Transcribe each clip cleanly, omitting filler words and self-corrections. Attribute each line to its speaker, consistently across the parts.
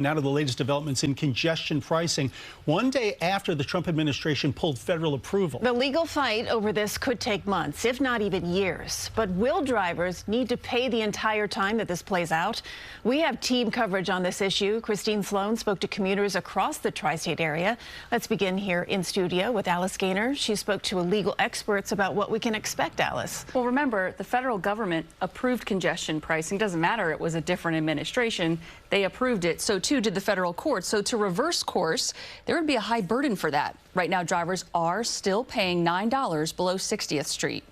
Speaker 1: Now to the latest developments in congestion pricing, one day after the Trump administration pulled federal approval.
Speaker 2: The legal fight over this could take months, if not even years. But will drivers need to pay the entire time that this plays out? We have team coverage on this issue. Christine Sloan spoke to commuters across the tri-state area. Let's begin here in studio with Alice Gaynor. She spoke to legal experts about what we can expect, Alice.
Speaker 3: Well, remember, the federal government approved congestion pricing. Doesn't matter, it was a different administration. They approved it. So too did the federal court. So to reverse course, there would be a high burden for that. Right now, drivers are still paying $9 below 60th Street.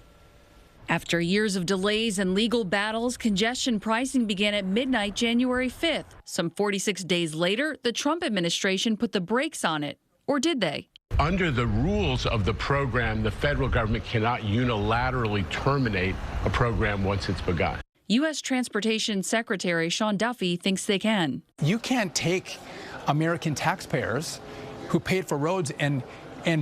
Speaker 4: After years of delays and legal battles, congestion pricing began at midnight January 5th. Some 46 days later, the Trump administration put the brakes on it. Or did they?
Speaker 5: Under the rules of the program, the federal government cannot unilaterally terminate a program once it's begun.
Speaker 4: U.S. Transportation Secretary Sean Duffy thinks they can.
Speaker 6: You can't take American taxpayers who paid for roads and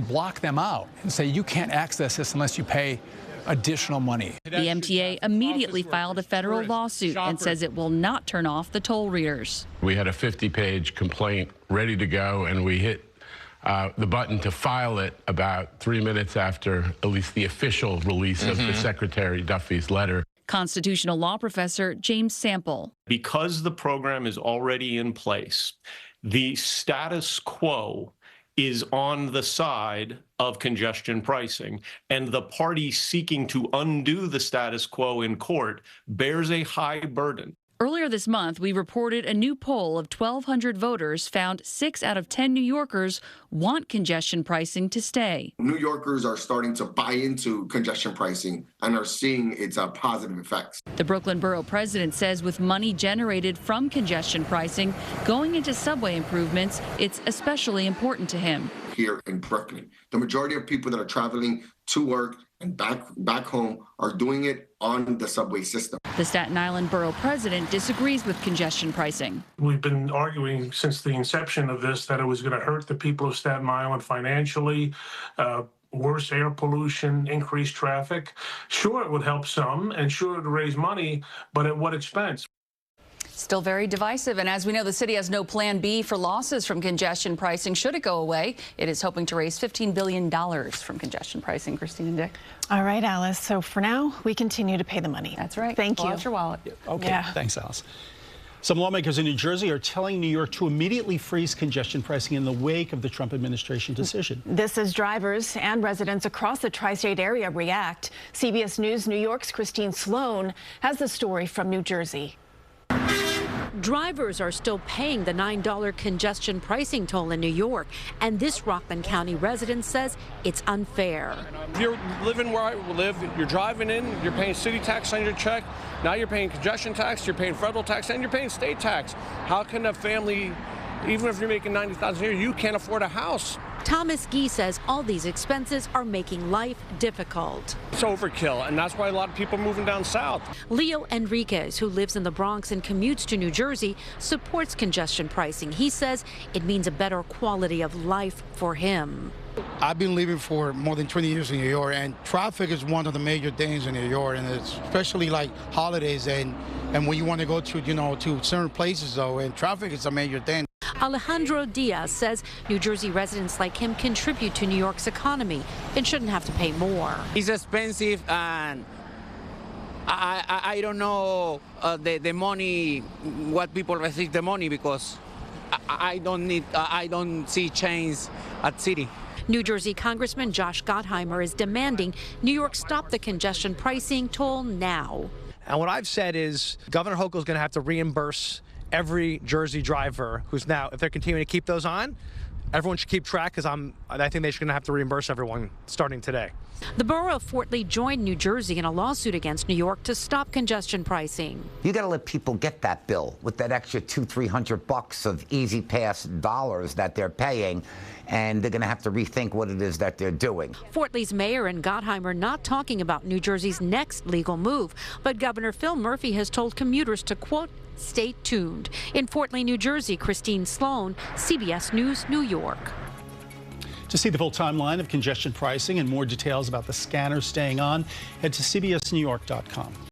Speaker 6: block them out and say you can't access this unless you pay additional money.
Speaker 4: The MTA immediately filed a federal lawsuit and says it will not turn off the toll readers.
Speaker 5: We had a 50-page complaint ready to go, and we hit the button to file it about 3 minutes after at least the official release of the Secretary Duffy's letter.
Speaker 4: Constitutional law professor James Sample.
Speaker 7: Because the program is already in place, the status quo is on the side of congestion pricing, and the party seeking to undo the status quo in court bears a high burden.
Speaker 4: Earlier this month, we reported a new poll of 1,200 voters found 6 out of 10 New Yorkers want congestion pricing to stay.
Speaker 8: New Yorkers are starting to buy into congestion pricing and are seeing its positive effects.
Speaker 4: The Brooklyn Borough president says with money generated from congestion pricing going into subway improvements, it's especially important to him.
Speaker 8: Here in Brooklyn, the majority of people that are traveling to work and back home are doing it on the subway system.
Speaker 4: The Staten Island Borough president disagrees with congestion pricing.
Speaker 9: We've been arguing since the inception of this that it was going to hurt the people of Staten Island financially, worse air pollution, increased traffic. Sure, it would help some, and sure, it would raise money, but at what expense?
Speaker 3: Still very divisive, and as we know, the city has no plan B for losses from congestion pricing. Should it go away, it is hoping to raise $15 billion from congestion pricing. Christine and Dick.
Speaker 2: All right, Alice. So for now, we continue to pay the money.
Speaker 3: That's right.
Speaker 2: Thank
Speaker 3: Pull
Speaker 2: you.
Speaker 3: out your wallet.
Speaker 1: Okay,
Speaker 2: yeah.
Speaker 1: Thanks, Alice. Some lawmakers in New Jersey are telling New York to immediately freeze congestion pricing in the wake of the Trump administration decision.
Speaker 2: This as drivers and residents across the tri-state area react. CBS News New York's Christine Sloan has the story from New Jersey.
Speaker 10: Drivers are still paying the $9 congestion pricing toll in New York, and this Rockland County resident says it's unfair.
Speaker 11: If you're living where I live, you're driving in, you're paying city tax on your check, now you're paying congestion tax, you're paying federal tax, and you're paying state tax. How can a family, even if you're making $90,000 a year, you can't afford a house?
Speaker 10: Thomas Gee says all these expenses are making life difficult.
Speaker 11: It's overkill, and that's why a lot of people are moving down south.
Speaker 10: Leo Enriquez, who lives in the Bronx and commutes to New Jersey, supports congestion pricing. He says it means a better quality of life for him.
Speaker 12: I've been living for more than 20 years in New York, and traffic is one of the major things in New York, and it's especially like holidays and when you want to go to, to certain places, though, and traffic is a major thing.
Speaker 10: Alejandro Diaz says New Jersey residents like him contribute to New York's economy and shouldn't have to pay more.
Speaker 13: It's expensive, and I don't know the money, what people receive the money, because I don't see change at city.
Speaker 10: New Jersey Congressman Josh Gottheimer is demanding New York stop the congestion pricing toll now.
Speaker 14: And what I've said is Governor Hochul is going to have to reimburse every Jersey driver who's now, if they're continuing to keep those on, everyone should keep track, because I think they're going to have to reimburse everyone starting today.
Speaker 10: The borough of Fort Lee joined New Jersey in a lawsuit against New York to stop congestion pricing.
Speaker 15: You got to let people get that bill with that extra $200-300 of easy pass dollars that they're paying, and they're going to have to rethink what it is that they're doing.
Speaker 10: Fort Lee's mayor and Gottheimer not talking about New Jersey's next legal move, but Governor Phil Murphy has told commuters to, quote, stay tuned. In Fort Lee, New Jersey, Christine Sloan, CBS News, New York.
Speaker 1: To see the full timeline of congestion pricing and more details about the scanners staying on, head to cbsnewyork.com.